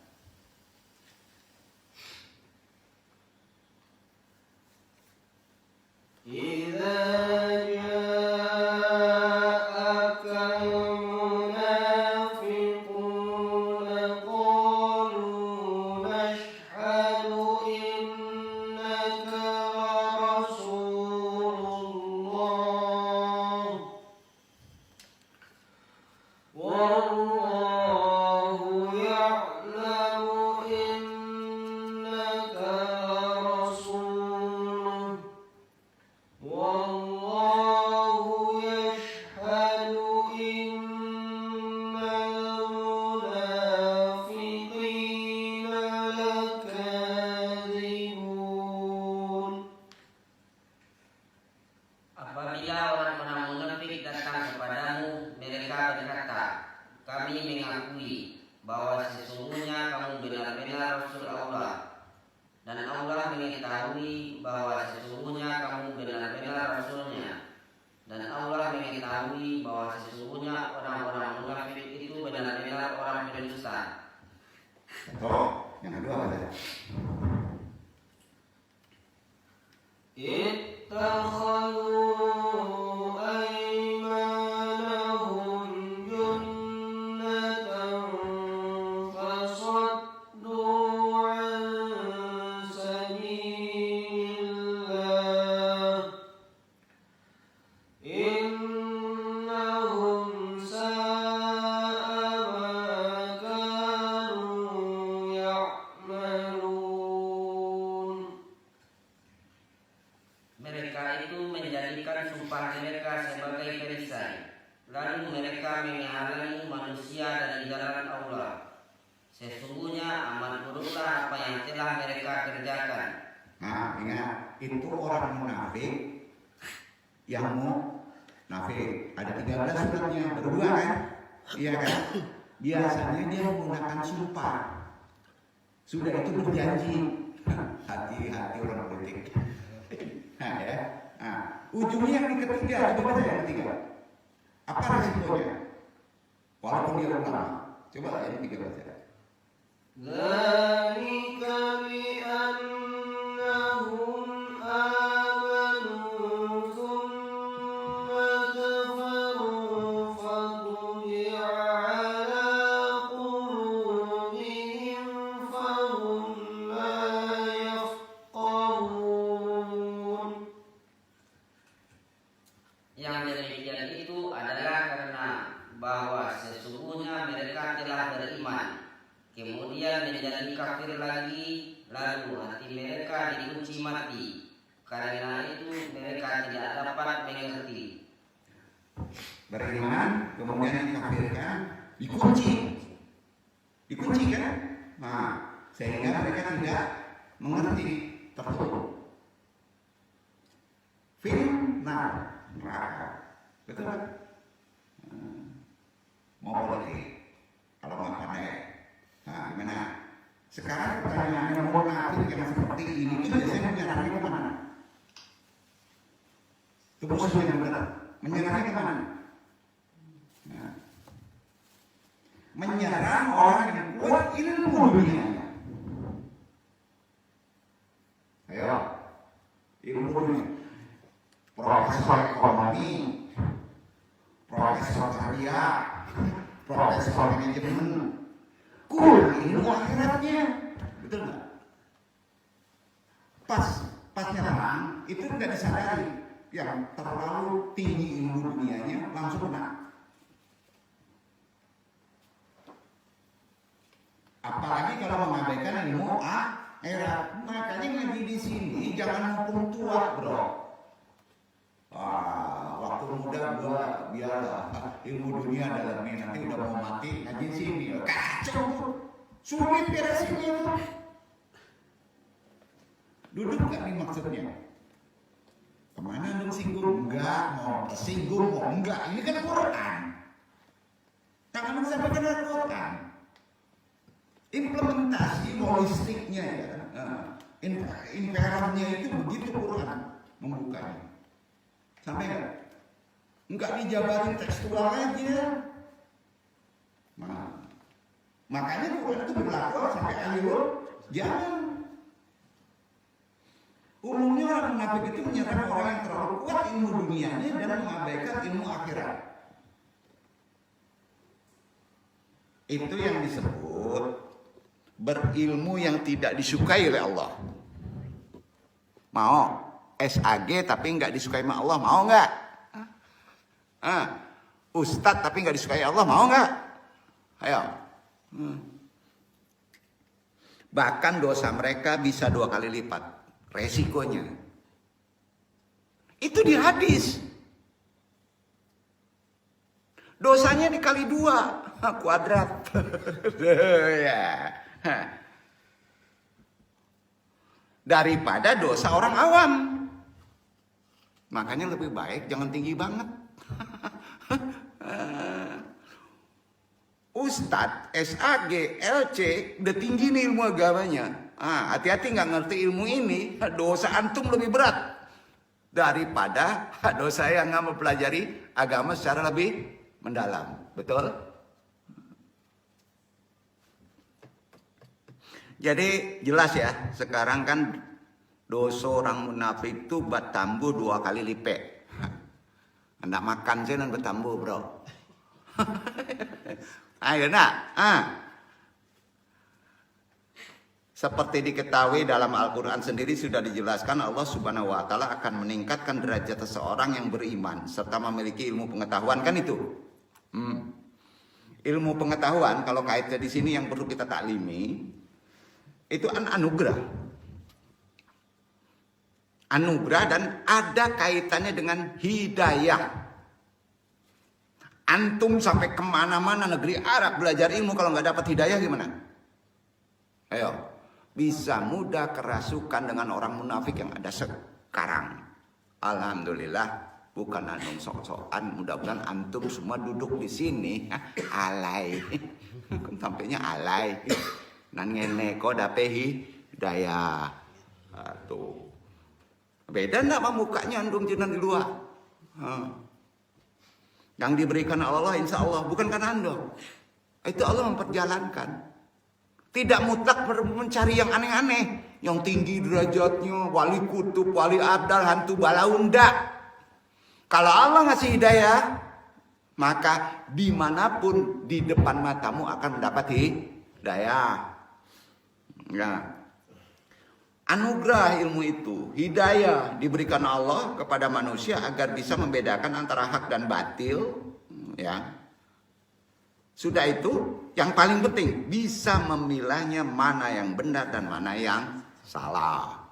Biasanya dia menggunakan sumpah. Sudah itu berjanji. Hati-hati orang politik. Nah, ya. Nah, ujungnya yang ketiga, coba baca yang ketiga. Apa resikonya? Walaupun dia ulama. Coba yang ketiga baca. Beriman, kemudian dikafirkan, dikunci kan? Nah, sehingga mereka tidak mengerti, tertutup. Film, neraka, betul kan? Mau politik, kalau nggak pandai, nah gimana? Sekarang pertanyaannya munafik yang seperti ini itu biasanya menyerangnya kemana? Itu musuh yang benar, menyerangnya kemana? menyerang orang yang kuat ilmu dunianya. Ayo, ilmu dunia. Profesor ekonomi, profesor syariah, profesor manajemen, kurang ilmu akhiratnya, betul nggak? Pas nyerang itu nggak disadari, yang terlalu tinggi ilmu dunianya langsung kena. Apalagi kalau mengabaikan ilmu akhirat. Makanya ngaji di sini jangan hukum tua, bro. Waktu muda gua biarlah ilmu dunia dalamnya, nanti udah mau mati ngaji sini. Kacau, sulit beresinnya itu. Duduk gak nih maksudnya? Kemana lu singgung? Enggak, mau tersinggung, mau enggak. Ini kan Quran. Jangan sampai kena Quran. Implementasi holistiknya ya. Inferannya itu begitu Quran membukanya. Sampai enggak? Enggak dijabarin tekstual aja. Nah, makanya Quran itu berlaku sampai akhir jangan. Umumnya orang munafik itu menyerang orang yang terlalu kuat ilmu dunianya dan mengabaikan ilmu akhirat. Itu yang disebut berilmu yang tidak disukai oleh Allah. Mau SAG tapi nggak disukai sama Allah, mau nggak? Ustadz tapi nggak disukai Allah, mau nggak? Ayo. Bahkan dosa mereka bisa 2 kali lipat. Resikonya itu di hadis, dosanya dikali 2 kuadrat. Ya. Daripada dosa orang awam. Makanya lebih baik jangan tinggi banget. Ustadz, SAG, LC udah tinggi nih ilmu agamanya. Hati-hati nggak ngerti ilmu ini, dosa antum lebih berat daripada dosa yang nggak mempelajari agama secara lebih mendalam. Betul? Jadi jelas ya, sekarang kan dosa orang munafik itu bertambah 2 kali lipat. Anda makan sih dan bertambah, bro. Ayo nak, Seperti diketahui dalam Al-Quran sendiri sudah dijelaskan Allah Subhanahu wa Ta'ala akan meningkatkan derajat seseorang yang beriman serta memiliki ilmu pengetahuan, kan itu. Ilmu pengetahuan kalau kaitnya di sini yang perlu kita taklimi itu anugerah. Anugerah dan ada kaitannya dengan hidayah. Antum sampai kemana-mana negeri Arab belajar ilmu kalau nggak dapat hidayah gimana? Ayo. Bisa mudah kerasukan dengan orang munafik yang ada sekarang. Alhamdulillah bukan antum sok-sokan. Mudah-mudahan antum semua duduk di sini alay. Sampainya alay. Nan ngene kok dapet hidayah. Tuh. Beda enggak sama mukanya antum jenengan di luar. Yang diberikan Allah insya Allah bukan karena antum. Itu Allah memperjalankan. Tidak mutlak mencari yang aneh-aneh, yang tinggi derajatnya, wali kutub, wali abdal, hantu balaunda. Kalau Allah ngasih hidayah, maka dimanapun di depan matamu akan mendapat hidayah. Ya. Anugerah ilmu itu, hidayah diberikan Allah kepada manusia agar bisa membedakan antara hak dan batil. Ya. Sudah itu, yang paling penting bisa memilahnya mana yang benar dan mana yang salah.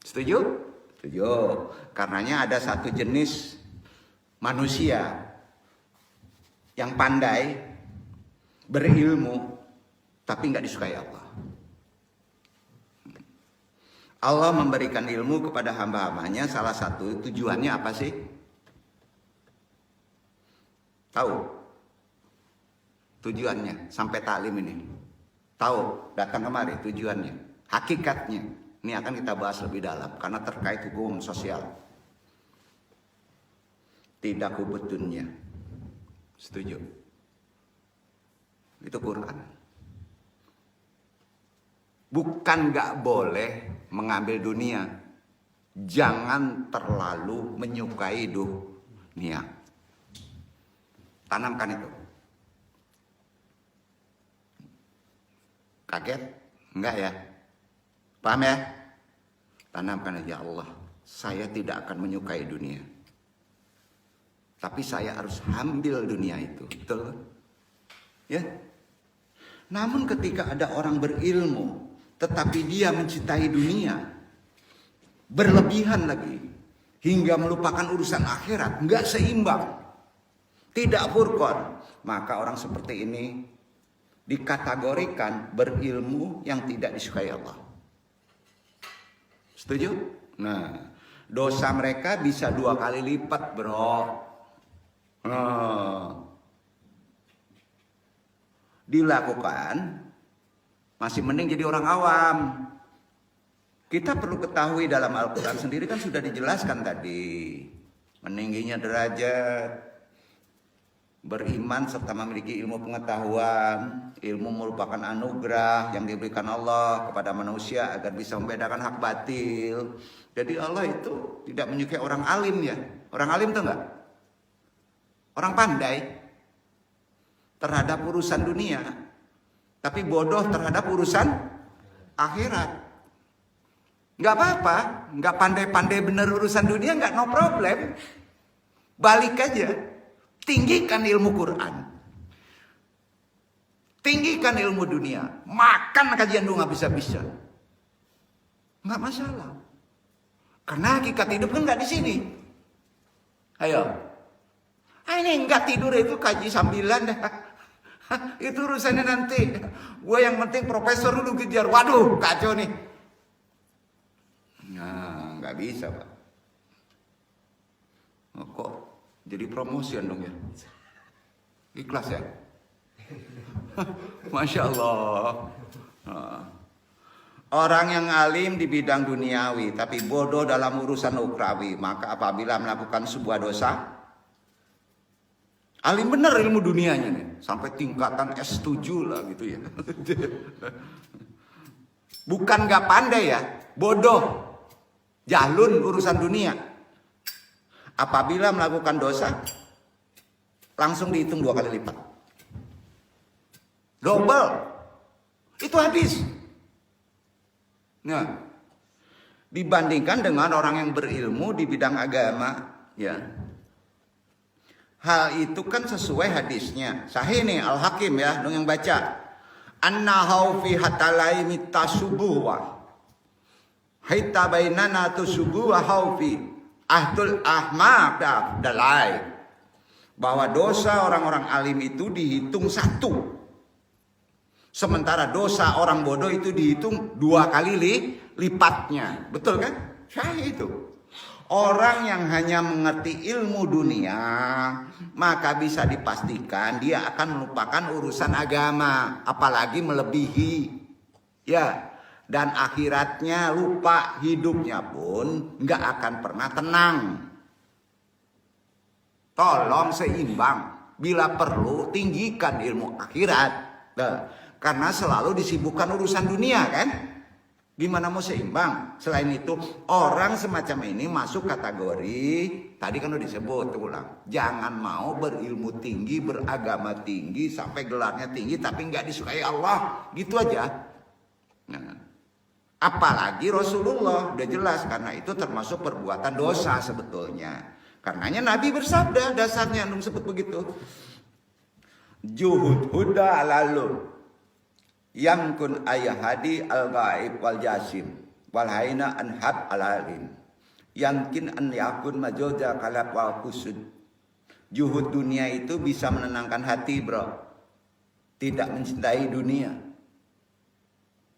Setuju? Setuju. Karenanya ada satu jenis manusia yang pandai berilmu tapi nggak disukai Allah. Allah memberikan ilmu kepada hamba-hambanya, salah satu tujuannya apa sih? Tahu? Tujuannya sampai taklim ini. Tahu, datang kemari tujuannya, hakikatnya. Ini akan kita bahas lebih dalam karena terkait hukum sosial. Tidak hubudunnya. Setuju? Itu Quran. Bukan nggak boleh mengambil dunia. Jangan terlalu menyukai dunia. Tanamkan itu. Kaget? Enggak ya? Paham ya? Tanamkan, ya Allah, saya tidak akan menyukai dunia. Tapi saya harus ambil dunia itu. Betul? Ya. Namun ketika ada orang berilmu, tetapi dia mencintai dunia, berlebihan lagi, hingga melupakan urusan akhirat, nggak seimbang, tidak furqan, maka orang seperti ini dikategorikan berilmu yang tidak disukai Allah. Setuju? Nah, dosa mereka bisa 2 kali lipat, bro. Dilakukan, masih mending jadi orang awam. Kita perlu ketahui dalam Al-Quran sendiri kan sudah dijelaskan tadi. Meningginya derajat, beriman serta memiliki ilmu pengetahuan. Ilmu merupakan anugerah yang diberikan Allah kepada manusia agar bisa membedakan hak batil. Jadi Allah itu tidak menyukai orang alim ya. Orang alim itu enggak? Orang pandai terhadap urusan dunia, tapi bodoh terhadap urusan akhirat. Nggak apa-apa, nggak pandai-pandai bener urusan dunia, nggak, no problem. Balik aja, tinggikan ilmu Quran, tinggikan ilmu dunia, makan kajian doa bisa-bisa, nggak masalah. Karena hakikat hidup kan nggak di sini. Ayo, ini nggak tidur itu kaji sambilan dah. Itu urusannya nanti. Gue yang penting profesor dulu kejar. Waduh, kacau nih. Nah, nggak bisa, Pak. Oh, kok jadi promotion dong ya? Ikhlas ya? Masya Allah. Orang yang alim di bidang duniawi, tapi bodoh dalam urusan ukrawi, maka apabila melakukan sebuah dosa, alim bener ilmu dunianya nih, sampai tingkatan S7 lah gitu ya. Bukan gak pandai ya, bodoh, jahlun urusan dunia. Apabila melakukan dosa, langsung dihitung 2 kali lipat. Double. Itu hadis. Nah, dibandingkan dengan orang yang berilmu di bidang agama, ya. Hal itu kan sesuai hadisnya. Sahih nih Al-Hakim ya, dong yang baca. Annahu fi hatalaimi tasubuha. Haita bainana tusubuha haufi. Ahdul ahmaq dalai. Bahwa dosa orang-orang alim itu dihitung 1. Sementara dosa orang bodoh itu dihitung 2 kali lipatnya. Betul kan? Sahih itu. Orang yang hanya mengerti ilmu dunia, maka bisa dipastikan dia akan melupakan urusan agama, apalagi melebihi. Ya, dan akhiratnya lupa, hidupnya pun nggak akan pernah tenang. Tolong seimbang, bila perlu tinggikan ilmu akhirat. Nah, karena selalu disibukkan urusan dunia kan? Gimana mau seimbang? Selain itu, orang semacam ini masuk kategori, tadi kan udah disebut, ulang. Jangan mau berilmu tinggi, beragama tinggi, sampai gelarnya tinggi, tapi nggak disukai Allah. Gitu aja. Nah, apalagi Rasulullah, udah jelas, karena itu termasuk perbuatan dosa sebetulnya. Karenanya Nabi bersabda, dasarnya antum sebut begitu. Juhud huda lalu. Yang kun ayahadi al-ghaib wal jasim wal haina anhab alalin yankin an yakun majoja kalab wal kusud. Juhud dunia itu bisa menenangkan hati, bro, tidak mencintai dunia,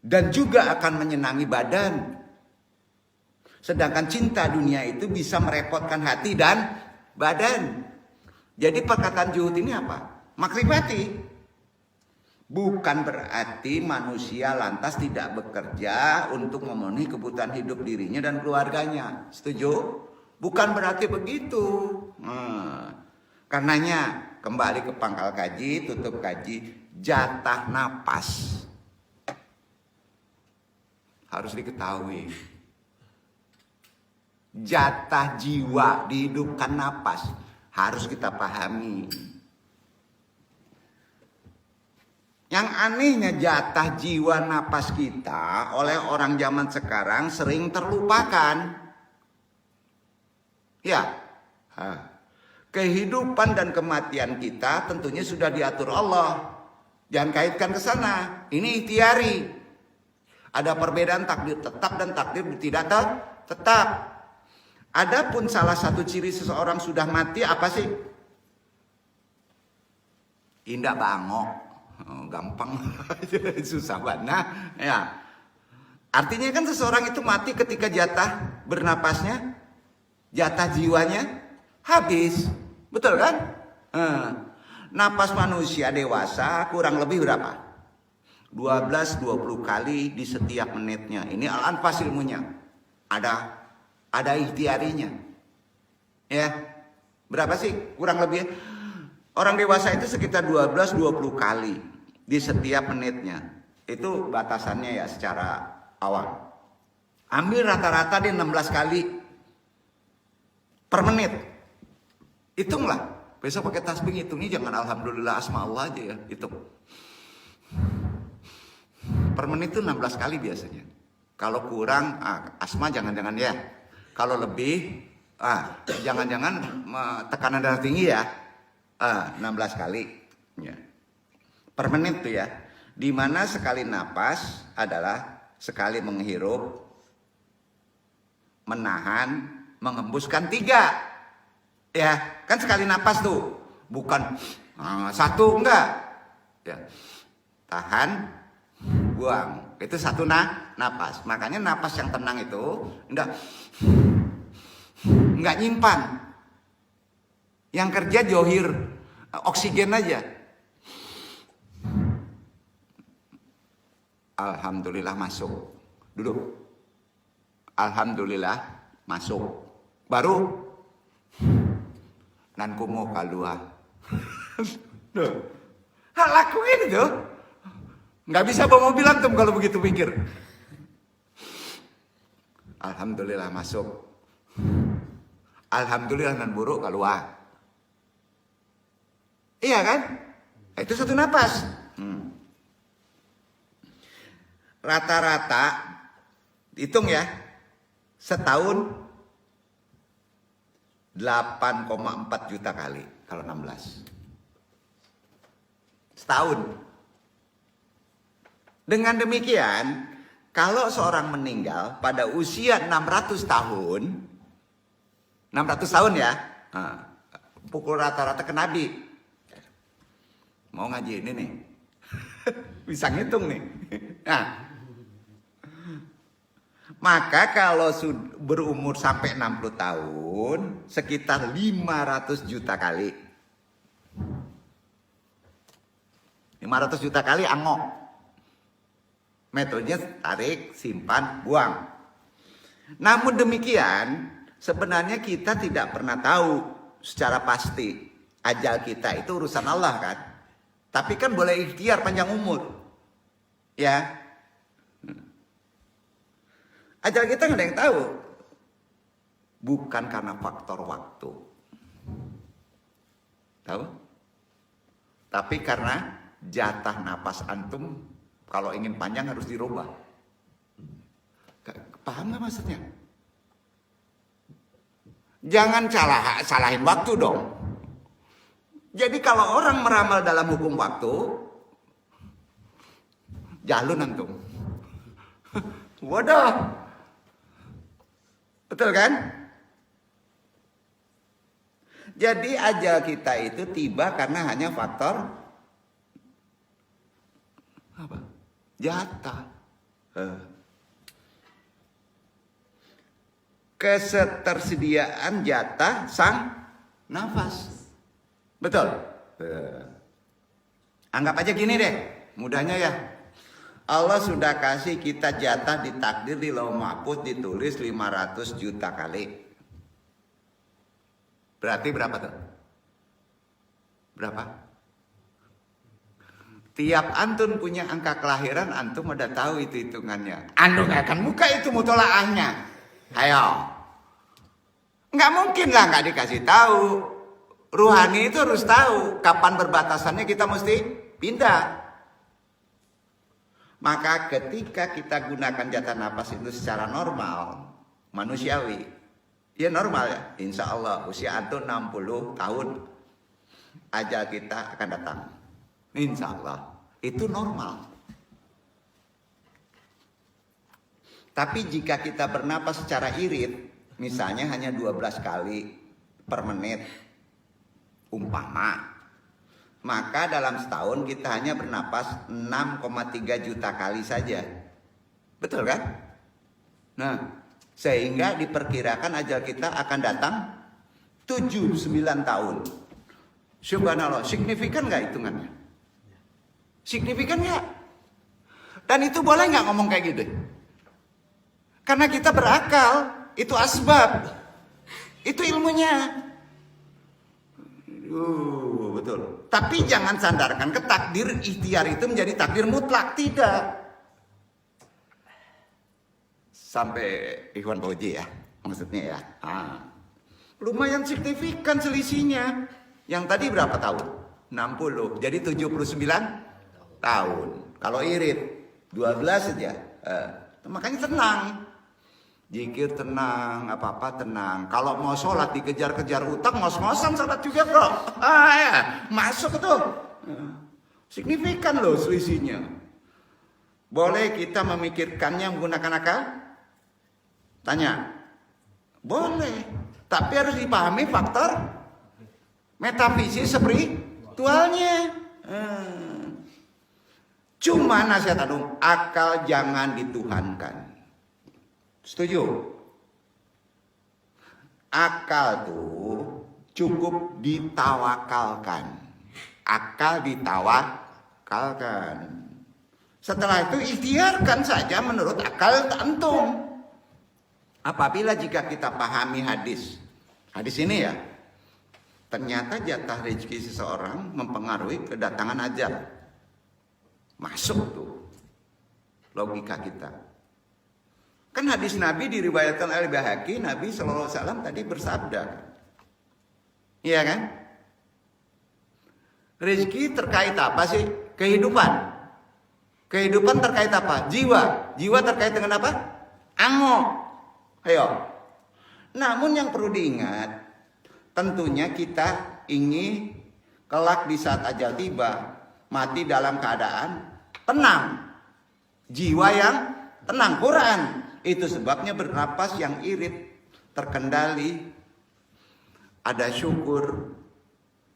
dan juga akan menyenangi badan. Sedangkan cinta dunia itu bisa merepotkan hati dan badan. Jadi perkataan juhud ini apa? Makrifati. Bukan berarti manusia lantas tidak bekerja untuk memenuhi kebutuhan hidup dirinya dan keluarganya. Setuju? Bukan berarti begitu. Karenanya kembali ke pangkal kaji, tutup kaji, jatah napas. Harus diketahui. Jatah jiwa dihidupkan napas. Harus kita pahami. Yang anehnya jatah jiwa napas kita oleh orang zaman sekarang sering terlupakan. Ya, kehidupan dan kematian kita tentunya sudah diatur Allah. Jangan kaitkan ke sana. Ini ikhtiari. Ada perbedaan takdir tetap dan takdir tidak tetap. Adapun salah satu ciri seseorang sudah mati apa sih? Indah bangok. Gampang. Susah banget. Ya. Artinya kan seseorang itu mati ketika jatah bernapasnya, jatah jiwanya habis. Betul kan? Napas manusia dewasa kurang lebih berapa? 12-20 kali di setiap menitnya. Ini al-anfas ilmunya. Ada ikhtiarinya. Ya. Berapa sih kurang lebih? Orang dewasa itu sekitar 12-20 kali di setiap menitnya. Itu batasannya ya secara awam. Ambil rata-rata di 16 kali per menit. Hitunglah. Besok pakai tasbih hitungnya jangan alhamdulillah asma Allah aja ya. Hitung. Per menit itu 16 kali biasanya. Kalau kurang, asma jangan-jangan ya. Kalau lebih, jangan-jangan tekanan darah tinggi ya. 16 kali ya. Per menit tuh ya. Dimana sekali napas adalah sekali menghirup, menahan, mengembuskan 3. Ya, kan sekali napas tuh. Bukan 1 enggak. Ya. Tahan, buang. Itu 1 napas. Makanya napas yang tenang itu enggak nyimpan. Yang kerja johir oksigen aja. Alhamdulillah masuk. Duduk. Alhamdulillah masuk. Baru nan kumo kalua. Lakuin itu. Nggak bisa bawa mobil antum kalau begitu pikir. Alhamdulillah masuk. Alhamdulillah nan buruk keluar. Iya kan? Itu 1 napas. Rata-rata hitung ya. Setahun 8,4 juta kali kalau 16. Setahun. Dengan demikian, kalau seorang meninggal pada usia 600 tahun, 600 tahun ya, pukul rata-rata ke Nabi. Mau ngaji ini nih, bisa ngitung nih. Nah, maka kalau berumur sampai 60 tahun, sekitar 500 juta kali. 500 juta kali angok. Metodenya tarik, simpan, buang. Namun demikian, sebenarnya kita tidak pernah tahu secara pasti. Ajal kita itu urusan Allah kan. Tapi kan boleh ikhtiar panjang umur. Ya. Ajal kita nggak ada yang tahu. Bukan karena faktor waktu. Tahu? Tapi karena jatah napas antum kalau ingin panjang harus dirubah. Paham nggak maksudnya? Jangan salahin waktu dong. Jadi kalau orang meramal dalam hukum waktu, jalun antum. Waduh. Betul kan? Jadi ajal kita itu tiba karena hanya faktor apa? Jatah. Ketersediaan jatah sang nafas. Betul. Anggap aja gini deh, mudahnya ya. Allah sudah kasih kita jatah di takdir di Lauh Mahfuz ditulis 500 juta kali. Berarti berapa tuh? Berapa? Tiap antum punya angka kelahiran, antum udah tahu itu hitungannya. Antum akan buka itu mutolaahnya. Ayo. Nggak mungkin lah nggak dikasih tahu. Ruhani itu harus tahu kapan berbatasannya kita mesti pindah. Maka ketika kita gunakan jatah napas itu secara normal, manusiawi, ya normal ya. Insya Allah usia antum 60 tahun, ajal kita akan datang. Insya Allah itu normal. Tapi jika kita bernapas secara irit, misalnya hanya 12 kali per menit, umpama, maka dalam setahun kita hanya bernapas 6,3 juta kali saja. Betul kan? Nah, sehingga diperkirakan ajal kita akan datang 79 tahun. Subhanallah, signifikan nggak hitungannya? Signifikan nggak? Dan itu boleh nggak ngomong kayak gitu? Karena kita berakal, itu asbab, itu ilmunya. Betul. Tapi jangan sandarkan ke takdir ikhtiar itu menjadi takdir mutlak, tidak. Sampai Ikhwan Fauzi ya, maksudnya ya. Lumayan signifikan selisihnya. Yang tadi berapa tahun? 60, jadi 79 tahun. Kalau irit 12 saja. Makanya tenang. Zikir tenang, apa-apa tenang. Kalau mau sholat dikejar-kejar utang, ngos-ngosan sholat juga kok. Ya, masuk itu. Signifikan loh selisihnya. Boleh kita memikirkannya menggunakan akal? Tanya. Boleh. Tapi harus dipahami faktor metafisis spiritualnya. Cuma nasihat anum, akal jangan dituhankan. Setuju? Akal tuh cukup ditawakalkan. Akal ditawakalkan. Setelah itu ikhtiarkan saja menurut akal antum. Apabila jika kita pahami hadis ini ya, ternyata jatah rezeki seseorang mempengaruhi kedatangan ajal. Masuk tuh logika kita. Kan hadis Nabi diriwayatkan oleh Baihaqi, Nabi SAW tadi bersabda. Iya kan? Rezeki terkait apa sih? Kehidupan. Kehidupan terkait apa? Jiwa. Jiwa terkait dengan apa? Ango. Ayo. Namun yang perlu diingat, tentunya kita ingin kelak di saat ajal tiba, mati dalam keadaan tenang. Jiwa yang tenang. Quran. Itu sebabnya bernapas yang irit, terkendali, ada syukur,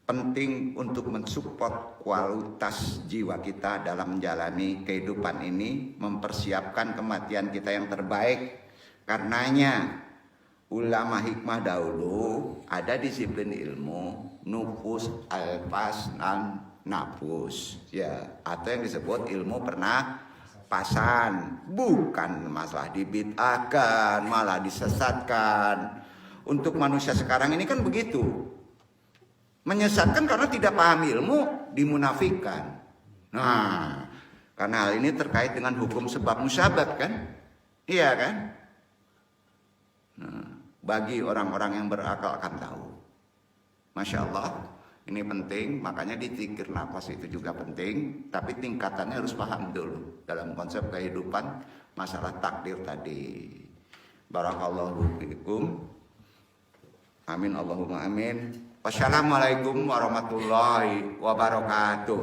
penting untuk mensupport kualitas jiwa kita dalam menjalani kehidupan ini, mempersiapkan kematian kita yang terbaik. Karenanya ulama hikmah dahulu ada disiplin ilmu nufus alfas dan nafus ya, atau yang disebut ilmu pasan, bukan masalah dibid'ahkan, malah disesatkan. Untuk manusia sekarang ini kan begitu. Menyesatkan karena tidak paham ilmu, dimunafikkan. Nah, karena hal ini terkait dengan hukum sebab musabab kan? Iya kan? Nah, bagi orang-orang yang berakal akan tahu. Masya Allah. Ini penting, makanya di zikir nafas itu juga penting, tapi tingkatannya harus paham dulu dalam konsep kehidupan masalah takdir tadi. Barakallahu fiikum. Amin Allahumma amin. Wassalamualaikum warahmatullahi wabarakatuh.